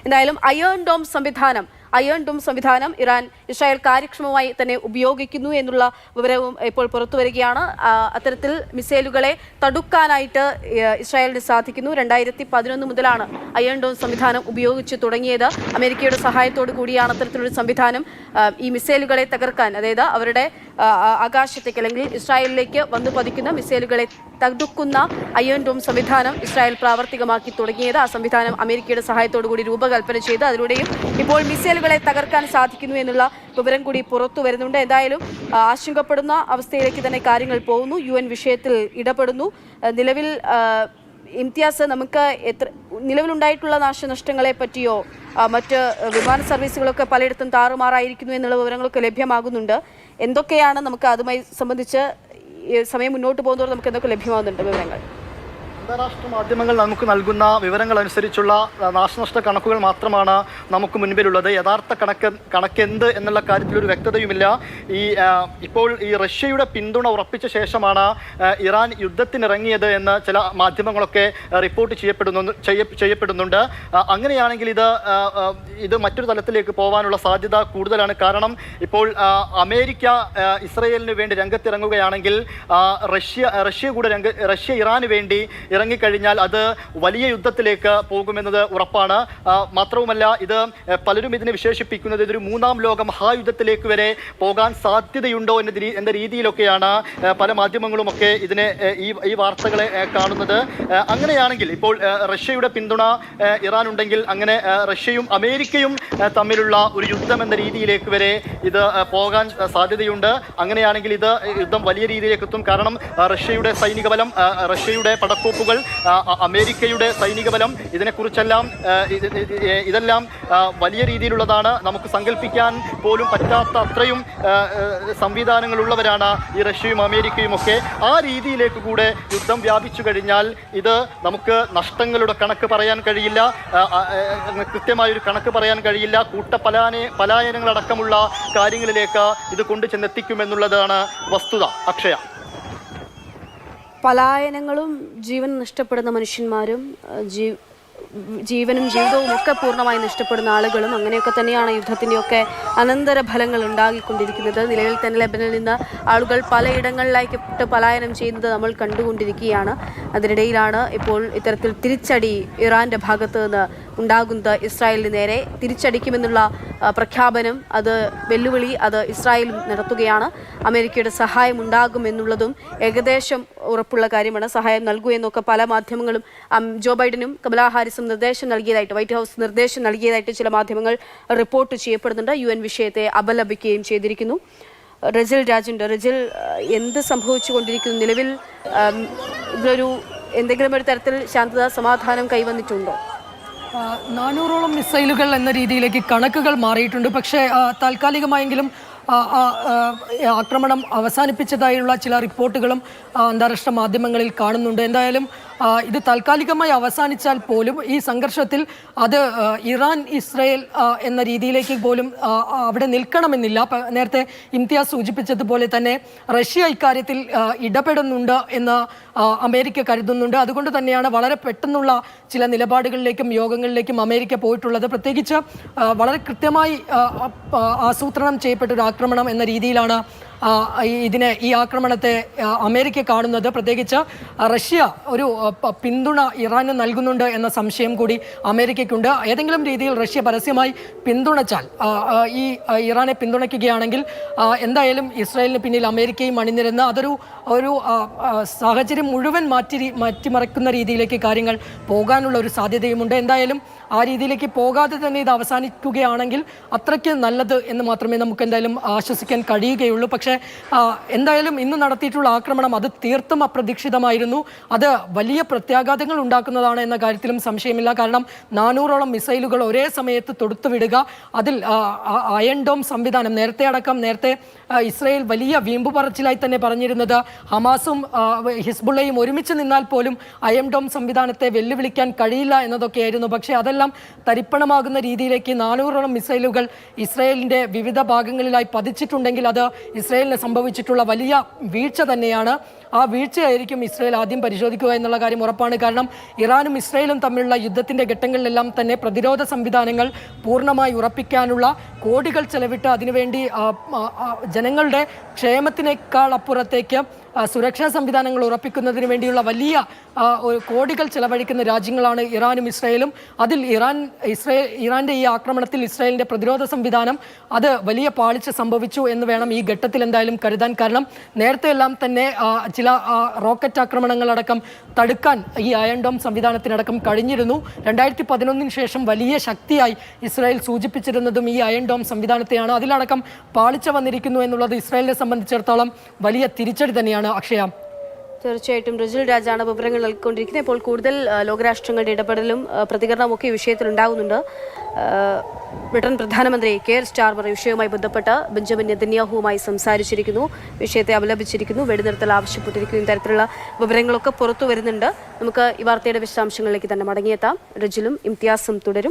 എന്തായാലും iron dome സംവിധാനം Israel കാര്യക്ഷമമായി തന്നെ ഉപയോഗിക്കുന്നു എന്നുള്ള വിവരവും ഇപ്പോൾ പുറത്തുവരികയാണ്. അത്തരത്തിൽ മിസൈലുകളെ തടുക്കാനായിട്ട് ഇസ്രായേലിന് സാധിക്കുന്നു. 2011 മുതലാണ് അയേൺ ഡോം സംവിധാനം ഉപയോഗിച്ച് തുടങ്ങിയത്. അമേരിക്കയുടെ സഹായത്തോടു കൂടിയാണ് അത്തരത്തിലൊരു സംവിധാനം ഈ മിസൈലുകളെ തകർക്കാൻ, അതായത് അവരുടെ ആകാശത്തേക്ക് അല്ലെങ്കിൽ ഇസ്രായേലിലേക്ക് വന്നു പതിക്കുന്ന മിസൈലുകളെ തടുക്കുന്ന അയേൺ ഡോം സംവിധാനം ഇസ്രായേൽ പ്രാവർത്തികമാക്കി തുടങ്ങിയത്. ആ സംവിധാനം അമേരിക്കയുടെ സഹായത്തോടു കൂടി രൂപകൽപ്പന ചെയ്ത് അതിലൂടെയും ഇപ്പോൾ മിസൈലുകളെ തകർക്കാൻ സാധിക്കുന്നു എന്നുള്ള വിവരം കൂടി പുറത്തു വരുന്നുണ്ട്. എന്തായാലും ആശങ്കപ്പെടുന്ന അവസ്ഥയിലേക്ക് തന്നെ കാര്യങ്ങൾ പോകുന്നു. UN വിഷയത്തിൽ ഇടപെടുന്നു. നിലവിൽ ഇംതിയാസ്, നമുക്ക് നിലവിലുണ്ടായിട്ടുള്ള നാശനഷ്ടങ്ങളെ പറ്റിയോ മറ്റ് വിമാന സർവീസുകളൊക്കെ പലയിടത്തും താറുമാറായിരിക്കുന്നു എന്നുള്ള വിവരങ്ങളൊക്കെ ലഭ്യമാകുന്നുണ്ട്. എന്തൊക്കെയാണ് നമുക്ക് അതുമായി സംബന്ധിച്ച് സമയം മുന്നോട്ട് പോകുന്നതോടെ നമുക്ക് എന്തൊക്കെ ലഭ്യമാകുന്നുണ്ട് വിവരങ്ങൾ? അന്താരാഷ്ട്ര മാധ്യമങ്ങൾ നമുക്ക് നൽകുന്ന വിവരങ്ങൾ അനുസരിച്ചുള്ള നാശനഷ്ട കണക്കുകൾ മാത്രമാണ് നമുക്ക് മുൻപിലുള്ളത്. യഥാർത്ഥ കണക്കെന്ത് എന്നുള്ള കാര്യത്തിൽ ഒരു വ്യക്തതയുമില്ല. ഇപ്പോൾ ഈ റഷ്യയുടെ പിന്തുണ ഉറപ്പിച്ച ശേഷമാണ് ഇറാൻ യുദ്ധത്തിനിറങ്ങിയത് എന്ന് ചില മാധ്യമങ്ങളൊക്കെ റിപ്പോർട്ട് ചെയ്യപ്പെടുന്നുണ്ട്. അങ്ങനെയാണെങ്കിൽ ഇത് മറ്റൊരു തലത്തിലേക്ക് പോകാനുള്ള സാധ്യത കൂടുതലാണ്. കാരണം ഇപ്പോൾ അമേരിക്ക ഇസ്രയേലിന് വേണ്ടി രംഗത്തിറങ്ങുകയാണെങ്കിൽ റഷ്യ ഇറാന് വേണ്ടി ഇറങ്ങിക്കഴിഞ്ഞാൽ അത് വലിയ യുദ്ധത്തിലേക്ക് പോകുമെന്നത് ഉറപ്പാണ്. മാത്രവുമല്ല, പലരും ഇതിനെ വിശേഷിപ്പിക്കുന്നത് ഇതൊരു മൂന്നാം ലോക മഹായുദ്ധത്തിലേക്ക് വരെ പോകാൻ സാധ്യതയുണ്ടോ എന്ന രീതിയിലൊക്കെയാണ് പല മാധ്യമങ്ങളുമൊക്കെ ഈ വാർത്തകളെ കാണുന്നത്. അങ്ങനെയാണെങ്കിൽ ഇപ്പോൾ റഷ്യയുടെ പിന്തുണ ഇറാൻ ഉണ്ടെങ്കിൽ അങ്ങനെ റഷ്യയും അമേരിക്കയും തമ്മിലുള്ള ഒരു യുദ്ധം എന്ന രീതിയിലേക്ക് വരെ ഇത് പോകാൻ സാധ്യതയുണ്ട്. അങ്ങനെയാണെങ്കിൽ യുദ്ധം വലിയ രീതിയിലേക്ക് എത്തും. കാരണം റഷ്യയുടെ സൈനിക ബലം, റഷ്യയുടെ പടക്കോപ്പുകൾ, അമേരിക്കയുടെ സൈനിക ബലം, ഇതെല്ലാം വലിയ രീതിയിലുള്ളതാണ്. നമുക്ക് സങ്കല്പിക്കാൻ പോലും പറ്റാത്ത അത്രയും സംവിധാനങ്ങളുള്ളവരാണ് ഈ റഷ്യയും അമേരിക്കയും ഒക്കെ. ആ രീതിയിലേക്ക് കൂടെ യുദ്ധം വ്യാപിച്ചു കഴിഞ്ഞാൽ നമുക്ക് നഷ്ടങ്ങളുടെ കണക്ക് പറയാൻ കഴിയില്ല, കൃത്യമായൊരു കണക്ക് പറയാൻ കഴിയില്ല. പലായനങ്ങളടക്കമുള്ള കാര്യങ്ങളിലേക്ക് ഇത് കൊണ്ടു ചെന്നെത്തിക്കുമെന്നുള്ളതാണ് വസ്തുത. അക്ഷയ, പലായനങ്ങളും ജീവൻ നഷ്ടപ്പെടുന്ന മനുഷ്യന്മാരും ജീവനും ജീവിതവും ഒക്കെ പൂർണ്ണമായി നഷ്ടപ്പെടുന്ന ആളുകളും അങ്ങനെയൊക്കെ തന്നെയാണ് യുദ്ധത്തിൻ്റെയൊക്കെ അനന്തരഫലങ്ങൾ ഉണ്ടാകിക്കൊണ്ടിരിക്കുന്നത്. നിലവിൽ തന്നെ ലെബനനിൽ നിന്ന് ആളുകൾ പലയിടങ്ങളിലായിട്ട് പലായനം ചെയ്യുന്നത് നമ്മൾ കണ്ടുകൊണ്ടിരിക്കുകയാണ്. അതിനിടയിലാണ് ഇപ്പോൾ ഇത്തരത്തിൽ തിരിച്ചടി ഇറാൻ്റെ ഭാഗത്ത് നിന്ന് ഉണ്ടാകുന്നത്. ഇസ്രായേലിന് നേരെ തിരിച്ചടിക്കുമെന്നുള്ള പ്രഖ്യാപനം, വെല്ലുവിളി ഇസ്രായേൽ നടത്തുകയാണ്. അമേരിക്കയുടെ സഹായം ഉണ്ടാകുമെന്നുള്ളതും ഏകദേശം ഉറപ്പുള്ള കാര്യമാണ്. സഹായം നൽകൂ എന്നൊക്കെ പല മാധ്യമങ്ങളും ജോ ബൈഡനും കമലാ ഹാരിസും വൈറ്റ് ഹൗസ് നിർദ്ദേശം നൽകിയതായിട്ട് ചില മാധ്യമങ്ങൾ റിപ്പോർട്ട് ചെയ്യപ്പെടുന്നുണ്ട്. UN വിഷയത്തെ അപലപിക്കുകയും ചെയ്തിരിക്കുന്നു. റജിൽ രാജുണ്ട്. റജിൽ, എന്ത് സംഭവിച്ചുകൊണ്ടിരിക്കുന്നു നിലവിൽ? എന്തെങ്കിലും ഒരു തരത്തിൽ ശാന്തത, സമാധാനം കൈവന്നിട്ടുണ്ടോ? 400ഓളം മിസൈലുകൾ എന്ന രീതിയിലേക്ക് കണക്കുകൾ മാറിയിട്ടുണ്ട്. പക്ഷേ താൽക്കാലികമായെങ്കിലും ആക്രമണം അവസാനിപ്പിച്ചതായുള്ള ചില റിപ്പോർട്ടുകളും അന്താരാഷ്ട്ര മാധ്യമങ്ങളിൽ കാണുന്നുണ്ട്. എന്തായാലും ഇത് താൽക്കാലികമായി അവസാനിച്ചാൽ പോലും ഈ സംഘർഷത്തിൽ ഇറാൻ ഇസ്രയേൽ എന്ന രീതിയിലേക്ക് പോലും അവിടെ നിൽക്കണമെന്നില്ല. നേരത്തെ ഇംതിയാസ് സൂചിപ്പിച്ചതുപോലെ തന്നെ റഷ്യ ഇക്കാര്യത്തിൽ ഇടപെടുന്നുണ്ട് എന്ന് അമേരിക്ക കരുതുന്നുണ്ട്. അതുകൊണ്ട് തന്നെയാണ് വളരെ പെട്ടെന്നുള്ള ചില നിലപാടുകളിലേക്കും യോഗങ്ങളിലേക്കും അമേരിക്ക പോയിട്ടുള്ളത്. പ്രത്യേകിച്ച് വളരെ കൃത്യമായി ആസൂത്രണം ചെയ്യപ്പെട്ട ഒരു ആക്രമണം എന്ന രീതിയിലാണ് ഈ ആക്രമണത്തെ അമേരിക്ക കാണുന്നത്. പ്രത്യേകിച്ച് റഷ്യ ഒരു പിന്തുണ ഇറാന് നൽകുന്നുണ്ട് എന്ന സംശയം കൂടി അമേരിക്കയ്ക്കുണ്ട്. ഏതെങ്കിലും രീതിയിൽ റഷ്യ പരസ്യമായി പിന്തുണച്ചാൽ, ഈ ഇറാനെ പിന്തുണയ്ക്കുകയാണെങ്കിൽ എന്തായാലും ഇസ്രായേലിന് പിന്നിൽ അമേരിക്കയും അണിനിരന്ന് ഒരു സാഹചര്യം മുഴുവൻ മാറ്റിമറിക്കുന്ന രീതിയിലേക്ക് കാര്യങ്ങൾ പോകാനുള്ള ഒരു സാധ്യതയുമുണ്ട്. എന്തായാലും ആ രീതിയിലേക്ക് പോകാതെ തന്നെ ഇത് അവസാനിക്കുകയാണെങ്കിൽ അത്രയ്ക്ക് നല്ലത് എന്ന് മാത്രമേ നമുക്ക് എന്തായാലും ആശ്വസിക്കാൻ കഴിയുകയുള്ളൂ. പക്ഷേ എന്തായാലും ഇന്ന് നടത്തിയിട്ടുള്ള ആക്രമണം തീർത്തും അപ്രതീക്ഷിതമായിരുന്നു. വലിയ പ്രത്യാഘാതങ്ങൾ ഉണ്ടാക്കുന്നതാണ് എന്ന കാര്യത്തിലും സംശയമില്ല. കാരണം 400ഓളം മിസൈലുകൾ ഒരേ സമയത്ത് തൊടുത്തുവിടുക, അതിൽ അയൺ ഡോം സംവിധാനം നേരത്തെ ഇസ്രായേൽ വലിയ വീമ്പ് പറച്ചിലായി തന്നെ പറഞ്ഞിരുന്നത് ഹമാസും ഹിസ്ബുള്ളയും ഒരുമിച്ച് നിന്നാൽ പോലും അയൺ ഡോം സംവിധാനത്തെ വെല്ലുവിളിക്കാൻ കഴിയില്ല എന്നതൊക്കെയായിരുന്നു. പക്ഷേ അതെല്ലാം തരിപ്പണമാകുന്ന രീതിയിലേക്ക് 400ഓളം മിസൈലുകൾ ഇസ്രായേലിൻ്റെ വിവിധ ഭാഗങ്ങളിലായി പതിച്ചിട്ടുണ്ടെങ്കിൽ അത് ഇസ്രായേലിന് സംഭവിച്ചിട്ടുള്ള വലിയ വീഴ്ച തന്നെയാണ്. ആ വീഴ്ചയായിരിക്കും ഇസ്രായേൽ ആദ്യം പരിശോധിക്കുക എന്നുള്ള കാര്യം ഉറപ്പാണ്. കാരണം ഇറാനും ഇസ്രായേലും തമ്മിലുള്ള യുദ്ധത്തിന്റെ ഘട്ടങ്ങളിലെല്ലാം തന്നെ പ്രതിരോധ സംവിധാനങ്ങൾ പൂർണ്ണമായി ഉറപ്പിക്കാനുള്ള കോടികൾ ചെലവിട്ട് അതിനുവേണ്ടി ജനങ്ങളുടെ ക്ഷേമത്തിനേക്കാൾ അപ്പുറത്തേക്ക് സുരക്ഷാ സംവിധാനങ്ങൾ ഉറപ്പിക്കുന്നതിന് വേണ്ടിയുള്ള വലിയ കോടികൾ ചെലവഴിക്കുന്ന രാജ്യങ്ങളാണ് ഇറാനും ഇസ്രായേലും. അതിൽ ഇറാന്റെ ഈ ആക്രമണത്തിൽ ഇസ്രായേലിന്റെ പ്രതിരോധ സംവിധാനം അത് വലിയ പാളിച്ച സംഭവിച്ചു എന്ന് വേണം ഈ ഘട്ടത്തിൽ എന്തായാലും കരുതാൻ. കാരണം നേരത്തെ എല്ലാം തന്നെ ചില റോക്കറ്റ് ആക്രമണങ്ങളടക്കം തടുക്കാൻ ഈ അയൺ ഡോം സംവിധാനത്തിനടക്കം കഴിഞ്ഞിരുന്നു. 2011 ശേഷം വലിയ ശക്തിയായി ഇസ്രായേൽ സൂചിപ്പിച്ചിരുന്നതും ഈ അയൺ ഡോം സംവിധാനത്തെയാണ്. അതിലടക്കം പാളിച്ച വന്നിരിക്കുന്നു എന്നുള്ളത് ഇസ്രായേലിനെ സംബന്ധിച്ചിടത്തോളം വലിയ തിരിച്ചടി തന്നെയാണ്. അക്ഷയ, തീർച്ചയായിട്ടും റിജിൽ രാജാണ് വിവരങ്ങൾ നൽകിക്കൊണ്ടിരിക്കുന്നത്. ഇപ്പോൾ കൂടുതൽ ലോകരാഷ്ട്രങ്ങളുടെ ഇടപെടലും പ്രതികരണവും ഒക്കെ ഈ വിഷയത്തിൽ ഉണ്ടാകുന്നുണ്ട്. ബ്രിട്ടൻ പ്രധാനമന്ത്രി കെയർ സ്റ്റാർമർ വിഷയവുമായി ബന്ധപ്പെട്ട് ബെഞ്ചമിൻ നെതന്യാഹുവുമായി സംസാരിച്ചിരിക്കുന്നു, വിഷയത്തെ അപലപിച്ചിരിക്കുന്നു, വെടിനിർത്തൽ ആവശ്യപ്പെട്ടിരിക്കുന്നു. ഇത്തരത്തിലുള്ള വിവരങ്ങളൊക്കെ പുറത്തു വരുന്നുണ്ട്. നമുക്ക് ഈ വാർത്തയുടെ വിശദാംശങ്ങളിലേക്ക് തന്നെ മടങ്ങിയെത്താം. റിജിലും ഇംതിയാസും തുടരും.